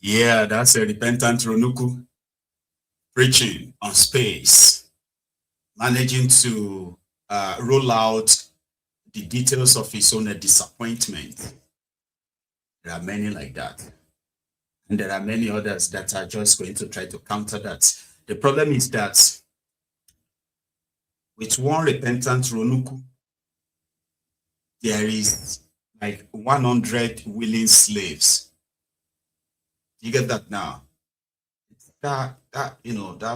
Yeah, that's a repentant Ronuku preaching on space, managing to roll out the details of his own disappointment. There are many like that. And there are many others that are just going to try to counter that. The problem is that with one repentant Ronuku, there is like 100 willing slaves. You get that now? That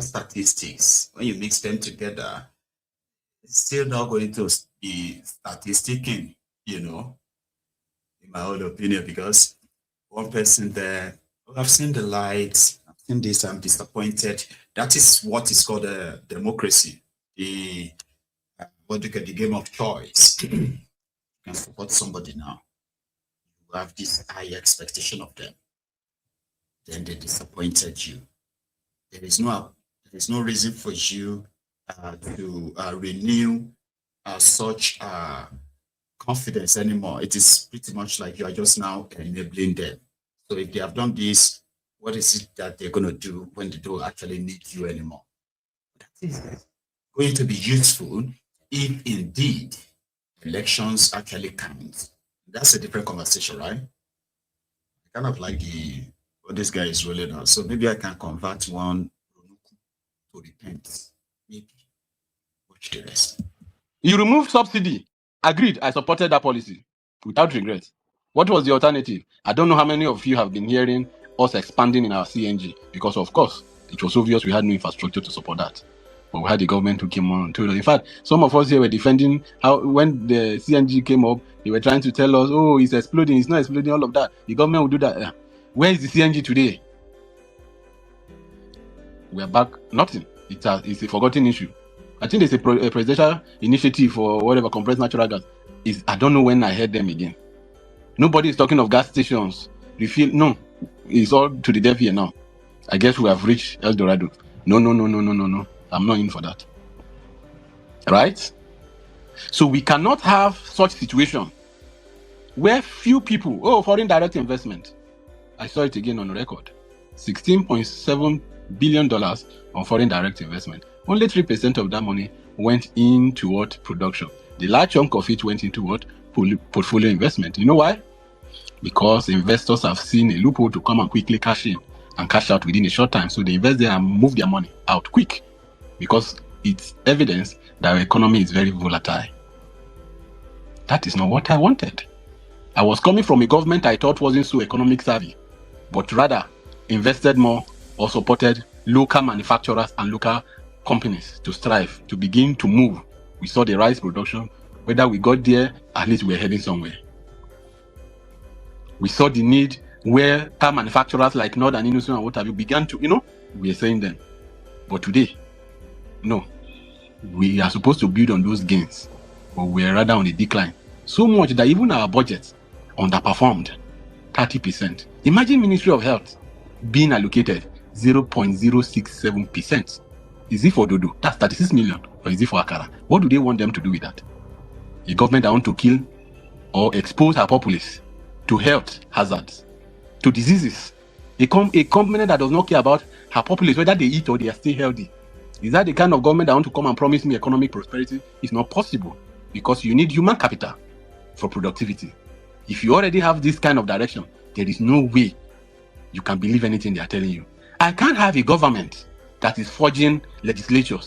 statistics, when you mix them together, it's still not going to be statisticking, in my own opinion, because one person there, I've seen the lights, I've seen this, I'm disappointed. That is what is called a democracy. The game of choice. You can support somebody now. You have this high expectation of them. Then they disappointed you. There is no reason for you to renew such confidence anymore. It is pretty much like you are just now enabling them. So if they have done this, what is it that they're going to do when they don't actually need you anymore? That is going to be useful if indeed elections actually count. That's a different conversation, right? Kind of like what this guy is rolling out. So maybe I can convert one to repent. Maybe. Watch the rest. You removed subsidy. Agreed, I supported that policy without regret. What was the alternative? I don't know how many of you have been hearing us expanding in our CNG, because of course, it was obvious we had no infrastructure to support that. But we had the government who came on to it. In fact, some of us here were defending how when the CNG came up, they were trying to tell us, oh, it's exploding, it's not exploding, all of that. The government will do that. Where is the CNG today? We are back, nothing. It's a forgotten issue. I think there's a presidential initiative for whatever, compressed natural gas. I don't know when I heard them again. Nobody is talking of gas stations. Refill, no. It's all to the deaf ear now. I guess we have reached El Dorado. No. I'm not in for that. Right? So we cannot have such situation where few people, foreign direct investment. I saw it again on record. $16.7 billion on foreign direct investment. Only 3% of that money went into what? Production. The large chunk of it went into what? Portfolio investment. You know why? Because investors have seen a loophole to come and quickly cash in and cash out within a short time. So they invest there and move their money out quick, because it's evidence that our economy is very volatile. That is not what I wanted. I was coming from a government I thought wasn't so economic savvy, but rather invested more or supported local manufacturers and local companies to strive, to begin to move. We saw the rice production. Whether we got there, at least we're heading somewhere. We saw the need where car manufacturers like Nord and Innoson and what have you began to, we are saying then. But today, no. We are supposed to build on those gains, but we are rather on a decline. So much that even our budget underperformed 30%. Imagine Ministry of Health being allocated 0.067%. Is it for Dodo? That's 36 million. Or is it for Akara? What do they want them to do with that? A government that want to kill or expose our populace to health hazards, to diseases. A company that does not care about her populace, whether they eat or they are still healthy. Is that the kind of government that want to come and promise me economic prosperity? It's not possible, because you need human capital for productivity. If you already have this kind of direction, there is no way you can believe anything they are telling you. I can't have a government that is forging legislation.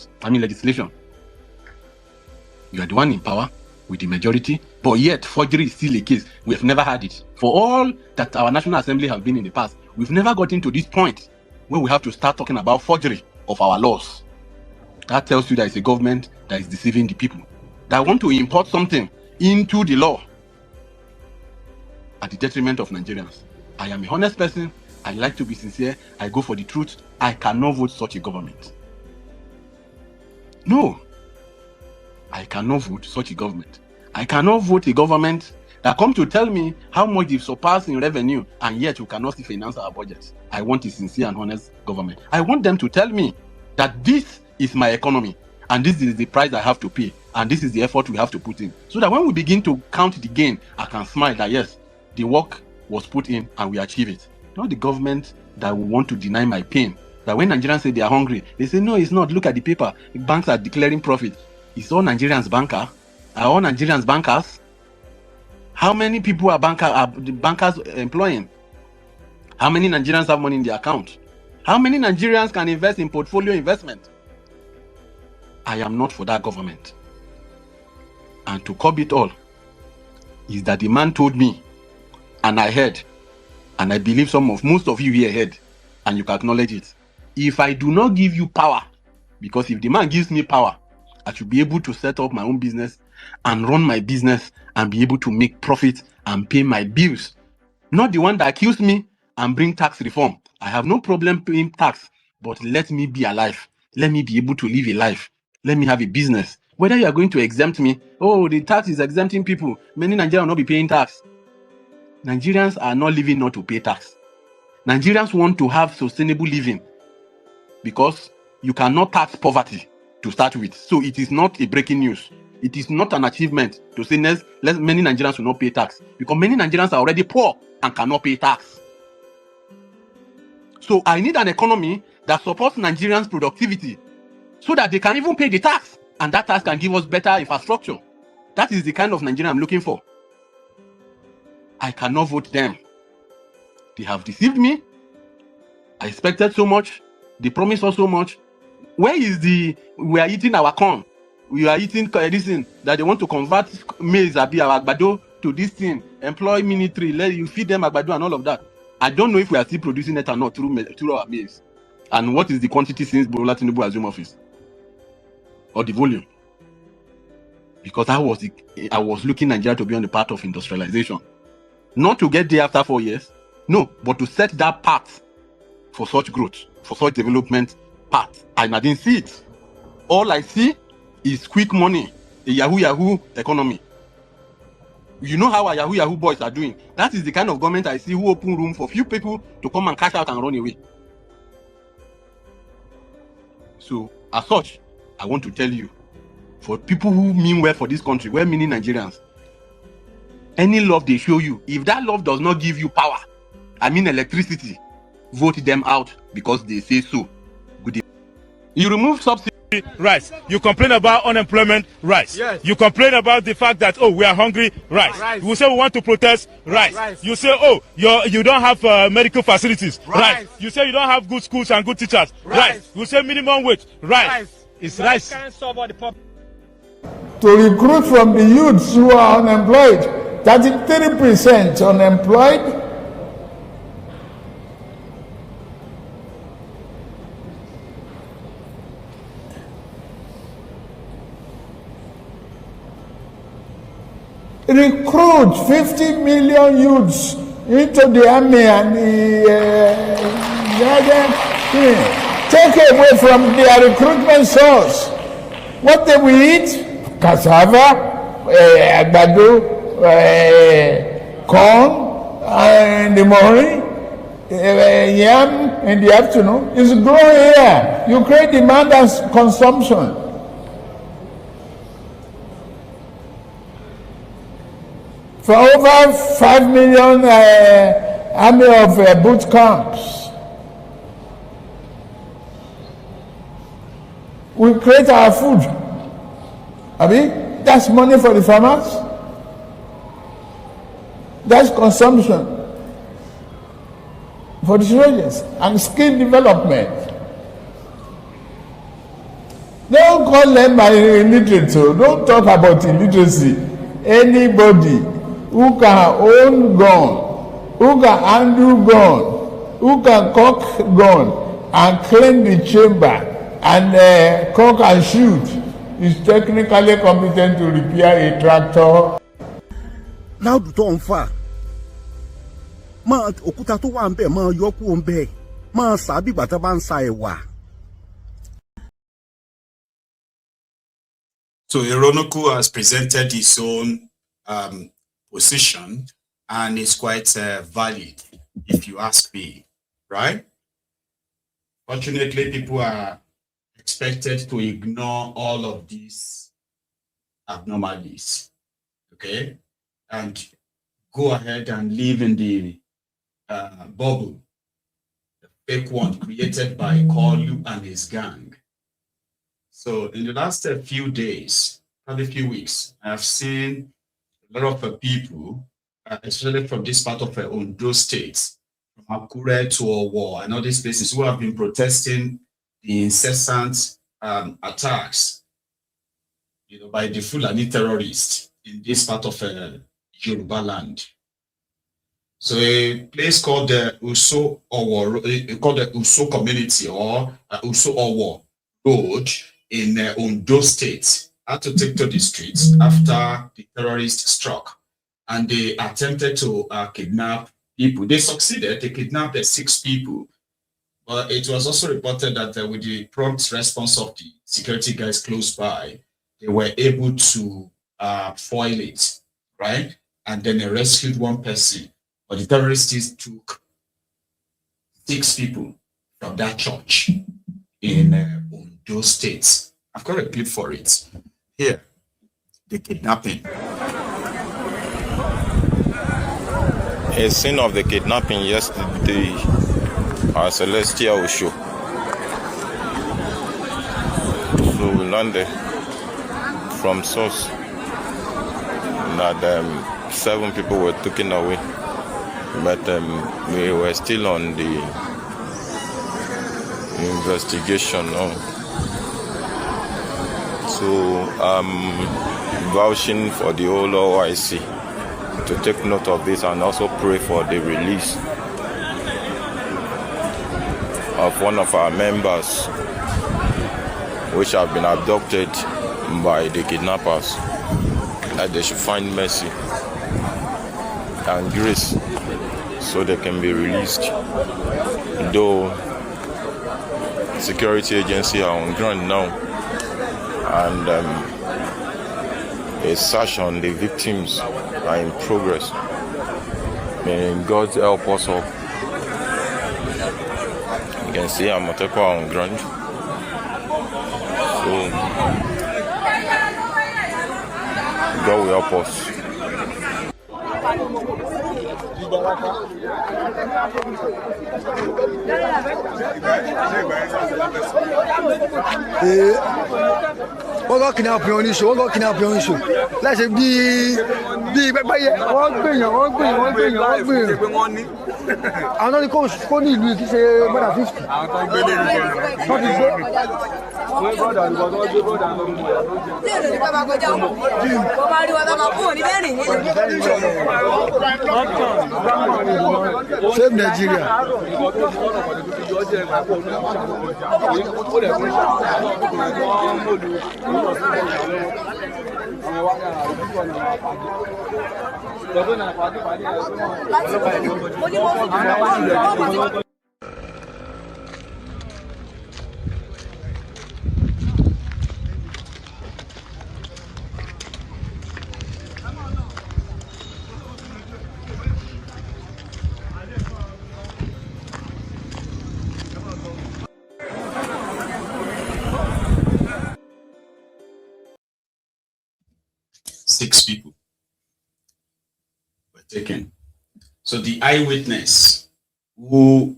You are the one in power with the majority, but yet forgery is still a case. We have never had it. For all that our National Assembly have been in the past, we've never gotten to this point where we have to start talking about forgery of our laws. That tells you that it's a government that is deceiving the people, that want to import something into the law at the detriment of Nigerians. I am a honest person. I like to be sincere. I go for the truth. I cannot vote such a government. No. I cannot vote such a government. I cannot vote a government that come to tell me how much they've surpassed in revenue, and yet we cannot still finance our budget. I want a sincere and honest government. I want them to tell me that this is my economy, and this is the price I have to pay, and this is the effort we have to put in. So that when we begin to count the gain, I can smile that yes, the work was put in and we achieve it. Not the government that will want to deny my pain. That when Nigerians say they are hungry, they say, no, it's not. Look at the paper. The banks are declaring profit. Is all Nigerians banker? Are all Nigerians bankers? How many people are the bankers employing? How many Nigerians have money in their account? How many Nigerians can invest in portfolio investment? I am not for that government. And to curb it all is that the man told me, and I heard, and I believe most of you here heard, and you can acknowledge it. If I do not give you power, because if the man gives me power, I should be able to set up my own business and run my business and be able to make profit and pay my bills. Not the one that accused me and bring tax reform. I have no problem paying tax, but let me be alive. Let me be able to live a life. Let me have a business. Whether you are going to exempt me, oh, the tax is exempting people. Many Nigerians will not be paying tax. Nigerians are not living not to pay tax. Nigerians want to have sustainable living because you cannot tax poverty to start with. So it is not a breaking news. It is not an achievement to say many Nigerians will not pay tax because many Nigerians are already poor and cannot pay tax. So I need an economy that supports Nigerians' productivity so that they can even pay the tax, and that tax can give us better infrastructure. That is the kind of Nigeria I'm looking for. I cannot vote them. They have deceived me. I expected so much. They promised us so much. Where is we are eating our corn. We are eating this thing that they want to convert maize, our agbado, to this thing. Employ military, let you feed them agbado and all of that. I don't know if we are still producing it or not through our maize. And what is the quantity since Tinubu assumed office? Or the volume? Because I was looking Nigeria to be on the path of industrialization. Not to get there after 4 years. No, but to set that path for such growth, for such development path. And I didn't see it. All I see is quick money, a Yahoo economy. You know how our Yahoo boys are doing. That is the kind of government I see who open room for few people to come and cash out and run away. So, as such, I want to tell you, for people who mean well for this country, well meaning Nigerians, any love they show you, if that love does not give you power, I mean electricity, vote them out because they say so. Good evening. You remove subsidy. Right. You complain about unemployment, right. Yes. You complain about the fact that, oh, we are hungry, right. You say we want to protest, right. You say, oh, you don't have medical facilities, right. You say you don't have good schools and good teachers, right. You say minimum wage, right. It's right. Can't solve all the problem. To recruit from the youths who are unemployed, 33% unemployed. Recruit 50 million youths into the army and take away from their recruitment source. What they will eat? Cassava, agbado, corn in the morning, yam in the afternoon. It's growing here. You create demand and consumption. For over 5 million army of boot camps, we create our food. That's money for the farmers. That's consumption for the soldiers and skill development. Don't call them illiterate. Don't talk about illiteracy. Anybody who can own gun, who can handle gun, who can cock gun and clean the chamber and cock and shoot is technically competent to repair a tractor. Now to on far. Ma òkúta tó wà ńbẹ̀ ma yọ kúrò ńbẹ̀. Ma sabi gbà tá bá ń sa ẹ̀wà. So Ironiku has presented his own position, and it's quite valid, if you ask me, right? Fortunately, people are expected to ignore all of these abnormalities, okay? And go ahead and live in the bubble, the fake one created by Kolu and his gang. So in the last few days, probably few weeks, I've seen a lot of people, especially from this part of Ondo State, from Akure to Owo and all these places, who have been protesting the incessant attacks, by the Fulani terrorists in this part of Yorubaland. So a place called the Uso Owo, called the Uso community, or Uso Owo Road in Ondo State, had to take to the streets after the terrorists struck, and they attempted to kidnap people. They succeeded. They kidnapped 6 people, but it was also reported that with the prompt response of the security guys close by, they were able to foil it, right? And then they rescued 1 person. But the terrorists took 6 people from that church in Ondo State. I've got a clip for it. Here, the kidnapping. A scene of the kidnapping yesterday at Celestial Osho. So we landed from source that 7 people were taken away, but we were still on the investigation. So I'm vouching for the whole OIC to take note of this and also pray for the release of one of our members which have been abducted by the kidnappers, that they should find mercy and grace so they can be released. Though security agencies are on ground now, and a search on the victims are in progress. May God help us all. You can see Amotepo on ground. So God will help us. Wọ́n kọ́ kidnap yẹn oníṣòwò, wọ́n kọ́ kidnap yẹn oníṣòwò láti bí pẹ́pẹ́yẹ wọ́n gbìyàn. Àwọn náà ní kó ní ìlú kí ṣe mọ́dà 50. Àwọn tó ń gbé lé ìlú wọ́n ti gbé. Wọ́n gbọ́dọ̀ àlùkò tó ń gbé bọ́dà lórí mọ̀ yàtọ̀ jẹ́. Tí èrò ní ká máa kọjá ọmọ, wọ́n máa rí wọn tó máa kú òní bẹ́ẹ̀ rìn nílé. Save Nigeria. Six people were taken. So the eyewitness who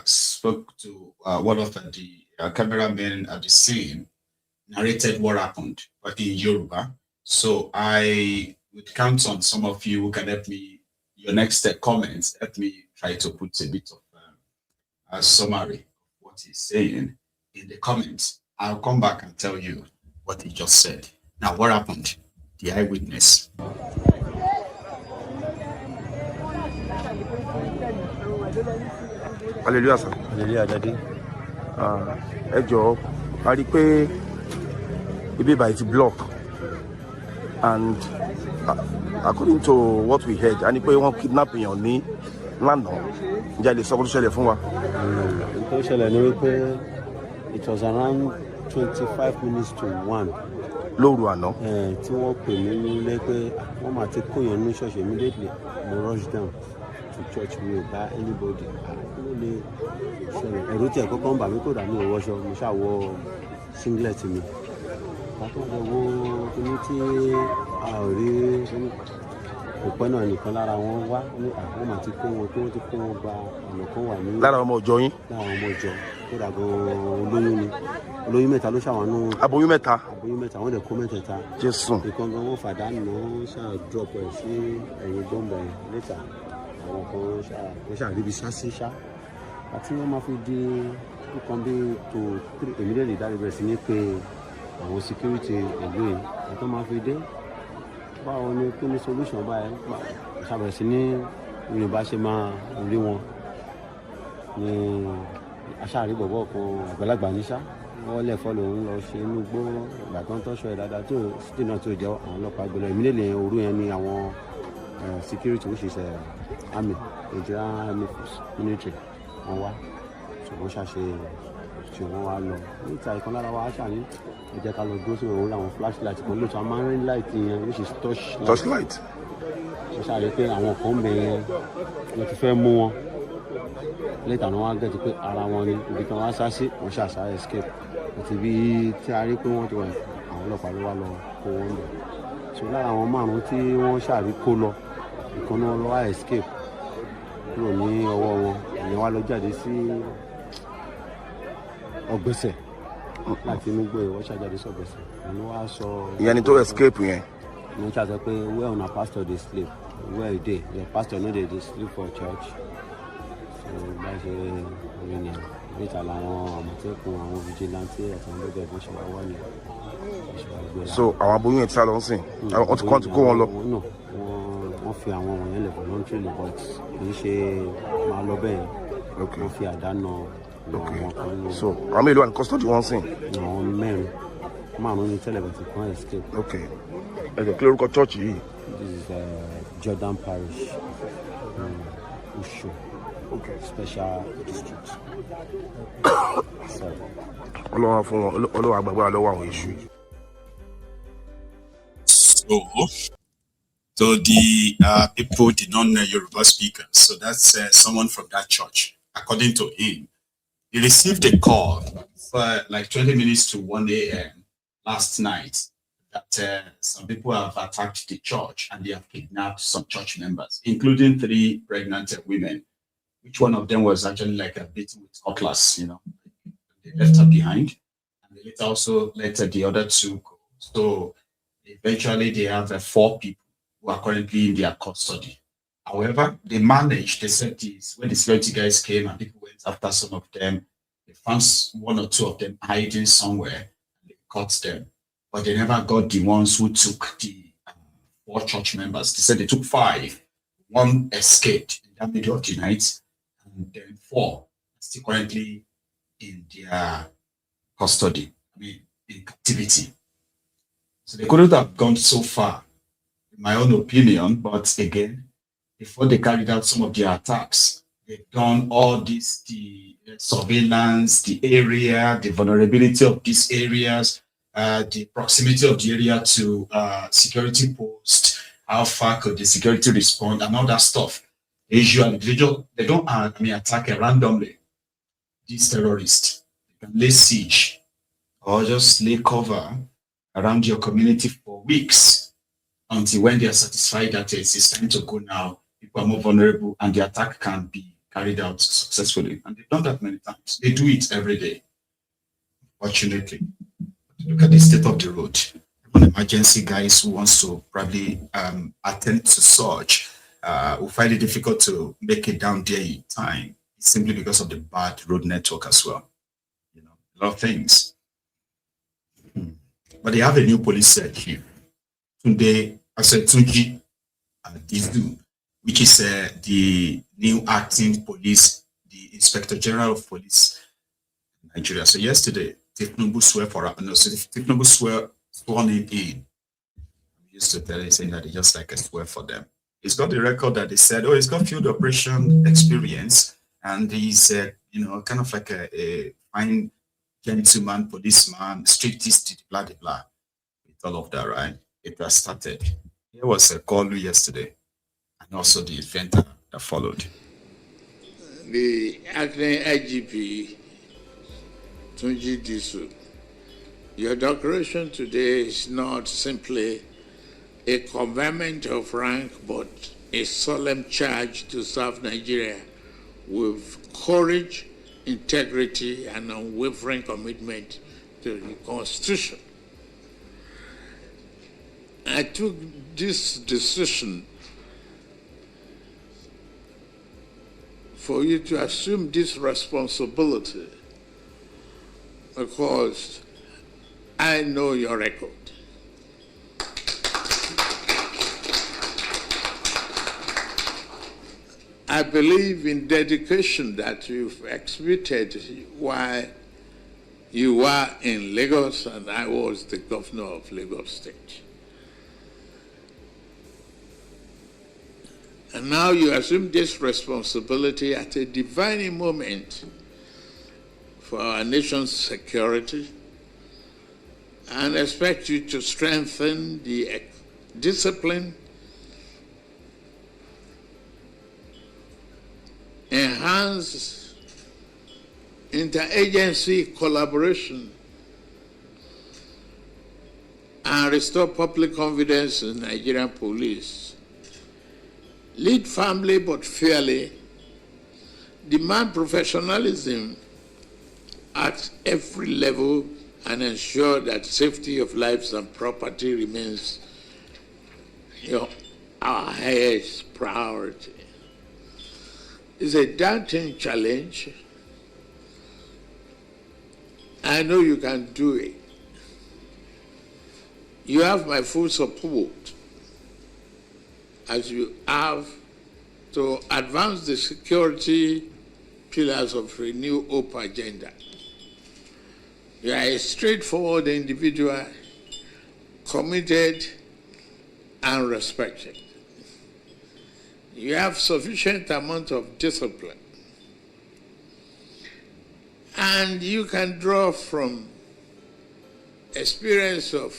spoke to one of the cameramen at the scene narrated what happened, but in Yoruba. So I would count on some of you who can help me, your next comments, help me try to put a bit of a summary of what he's saying in the comments. I'll come back and tell you what he just said. Now, what happened? The eyewitness. Hallelujah, sir. Hallelujah, Daddy. Ẹ jọ̀ọ́, a rí pé ibi báyìí ti block, and according to what we heard, a ní pé wọ́n kidnap èèyàn ní lánàá. Ǹjẹ́ lè sọ kó tó ṣẹlẹ̀ fún wa? Tó ṣẹlẹ̀ ní wípé it was around 25 minutes to 1 lóru àná. Tí wọ́n pè mí nílé pé wọ́n máa ti kóyàn ní ṣọ́ọ̀ṣì immediately mo rush down to church mi ò bá anybody ló lè ṣẹlẹ̀ ẹ̀rù tí ẹ̀ kọ́kọ́ ń bà mí kò dà mí ò wọṣọ mo ṣàwọ singlet mi pàtó ọ̀dọ̀ kíní tí a ò rí òpẹ́ náà nìkan lára wọn wá ní àwọn máa ti kó wọn pé wọ́n ti kó wọn gba ọ̀nà kan wà ní. lára ọmọ ìjọ yín. lára ọmọ ìjọ tó dà gan olóyún ni olóyún mẹ́ta ló ṣàwọnú. aboyún mẹ́ta. aboyún mẹ́ta wọ́n dẹ̀ kó mẹ́tẹ̀ẹ̀ta. jésù. ìkan gan wọn fàdánù wọn ṣáà drop ẹ̀ sí ẹ̀yìn gbọ́ǹbẹ̀ lẹ́tà àwọn kan wọ́n ṣáà ríbi ṣáṣí ṣá àti wọ́n máa fi di nǹkan bíi tó èmi lè dárí bẹ̀rẹ̀ sí ní pé àwọn security ìlú yìí àti wọ́n máa fi dé báwo ni kí ni solution báyìí ṣàbẹ̀rẹ̀ sí ní yorùbá ṣe máa rí wọn ní aṣáàrí bọ̀bọ̀ kan àgbàlagbà níṣá wọ́n lẹ̀ fọ́ lòun lọ ṣe inú gbó ìgbà tó ń tọ́ṣọ ẹ̀ dáadáa tó sì náà tó jẹ́ àwọn ọlọ́pàá gbọ́dọ̀ ìmílẹ̀ òru yẹn ni àwọn security which is army Nigerian army force military wọn wá ṣùgbọ́n ṣàṣe tí wọ́n wá lọ níta ìkan lára wa ṣàní ẹ jẹ́ ká lọ dúró sí òun láwọn flashlight kan lóòótọ́ a máa ń rí light yẹn which is torchlight wọ́n ṣàrí pé àwọn kan ń bẹ yẹn wọ́n ti fẹ́ mú wọn later ni wọ́n á gẹ̀tì pé ara wọn ni ibi kan wá sá sí wọ́n ṣàṣà escape àti bí tí a rí pé wọ́n ti wà àwọn ọlọ́pàá ló wá lọ kó wọn lọ so lára àwọn márùn-ún tí wọ́n ṣàrí kó lọ ìkan náà lọ wá escape kúrò ní ọwọ́ wọn ìyẹn wá lọ jáde sí ọgbẹ́sẹ̀ láti inú gbé wọ́n ṣàjáde sí ọgbẹ́sẹ̀ ìyẹn wá sọ. ìyẹn ni tó escape yẹn. wọ́n ṣàṣẹ pé where una pastor dey sleep where you dey the pastor no dey sleep for church so bá ṣe orin ni níta làwọn àmọ̀tẹ́kùn àwọn vigilante àti àwọn bẹ́ẹ̀ bó ṣe wá wá ní so àwọn aboyún ẹ̀ tí a lọ ń sìn wọ́n ti kọ́ ti kó wọn lọ. wọ́n fi àwọn wọ̀nyẹn lẹ̀ voluntarily but kì í ṣe máa lọ bẹ́ẹ̀ wọ́n fi àdánù àwọn kan ní. so àwọn mélòó wà ní custody wọn sìn. àwọn mẹ́rin márùn-ún ní tẹ́lẹ̀bẹ̀tì kan escape. ok ẹ jẹ́ kí lórúkọ church yìí. this is Jordan Parish Usho special district. ọlọ́wọ́ fún wọn ọlọ́wọ́ àgbàgbà lọ́wọ́ àwọn èṣù. So the people did not know Yoruba speakers. So that's someone from that church. According to him, he received a call for like 20 minutes to 1 a.m. last night that some people have attacked the church and they have kidnapped some church members, including 3 pregnant women. Which one of them was actually like a beaten with cutlass, you know. They left her behind, and they later also let the other 2 go. So eventually they have 4 people who are currently in their custody. However, they said this, when the security guys came and people went after some of them, they found 1 or 2 of them hiding somewhere, and they caught them. But they never got the ones who took the 4 church members. They said they took 5. 1 escaped in the middle of the night, and then 4 are still currently in their custody, in captivity. So they couldn't have gone so far, in my own opinion, but again, before they carried out some of their attacks, they've done all this, the surveillance, the area, the vulnerability of these areas, the proximity of the area to security posts, how far could the security respond, and all that stuff. Usually, they don't attack randomly. These terrorists, they can lay siege or just lay cover around your community for weeks until when they are satisfied that it's time to go now, people are more vulnerable and the attack can be carried out successfully. And they've done that many times. They do it every day, fortunately. Look at the state of the road. Even emergency guys who wants to probably attempt to search will find it difficult to make it down there in time, simply because of the bad road network as well. You know, a lot of things. But they have a new police chief. Today, I said Tunji Dizu, which is the new acting police, the Inspector General of Police in Nigeria. So yesterday, Tinubu sworn him in. We used to tell him saying that he just like a swear for them. He's got the record that they said, he's got field operation experience, and he's kind of like a fine gentleman, policeman, strictest, blah, blah, blah. all of that, right? It has started. There was a call yesterday, and also the event that followed. The acting IGP, Tunji Disu, your declaration today is not simply a conferment of rank, but a solemn charge to serve Nigeria with courage, integrity, and unwavering commitment to the Constitution. I took this decision for you to assume this responsibility because I know your record. I believe in dedication that you've exhibited while you were in Lagos and I was the governor of Lagos State. And now you assume this responsibility at a defining moment for our nation's security and expect you to strengthen the discipline, enhance interagency collaboration, and restore public confidence in Nigerian police. Lead firmly but fairly, demand professionalism at every level, and ensure that safety of lives and property remains our highest priority. It's a daunting challenge. I know you can do it. You have my full support as you have to advance the security pillars of Renew Hope agenda. You are a straightforward individual, committed and respected. You have sufficient amount of discipline. And you can draw from experience of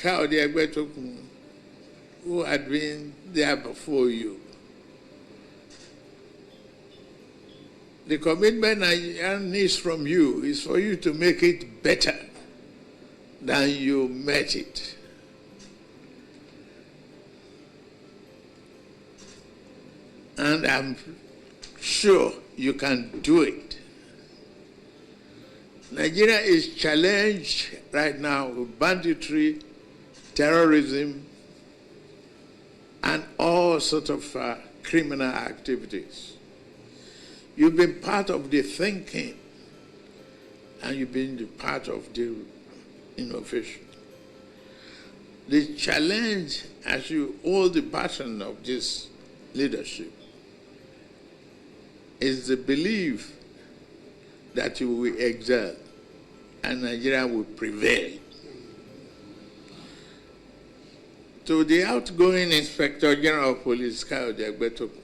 Kaode Egbetokun, who had been there before you. The commitment I need from you is for you to make it better than you met it. And I'm sure you can do it. Nigeria is challenged right now with banditry, terrorism, and all sorts of criminal activities. You've been part of the thinking, and you've been part of the innovation. The challenge as you hold the baton of this leadership is the belief that you will excel and Nigeria will prevail. To the outgoing Inspector General of Police, Kaode Egbetokun,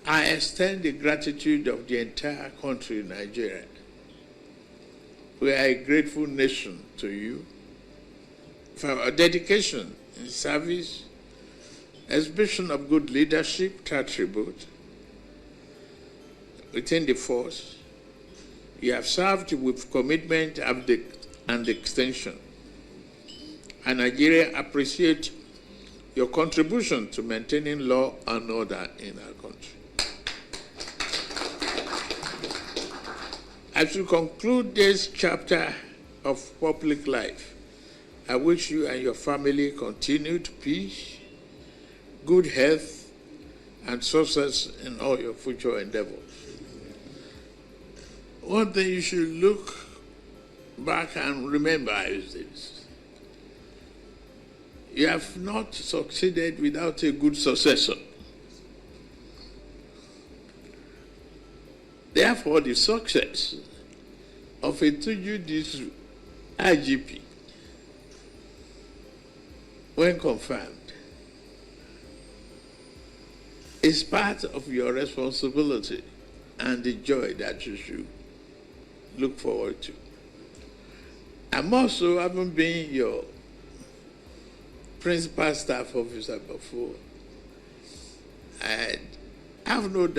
I extend the gratitude of the entire country, Nigeria. We are a grateful nation to you for our dedication in service, exhibition of good leadership, attribute within the force. You have served with commitment and extension. And Nigeria appreciates your contribution to maintaining law and order in our country. As you conclude this chapter of public life, I wish you and your family continued peace, good health, and success in all your future endeavors. One thing you should look back and remember is this. You have not succeeded without a good successor. Therefore, the success of a Tunji IGP, when confirmed, is part of your responsibility and the joy that you should look forward to. I'm also having been your principal staff officer before. I have no doubt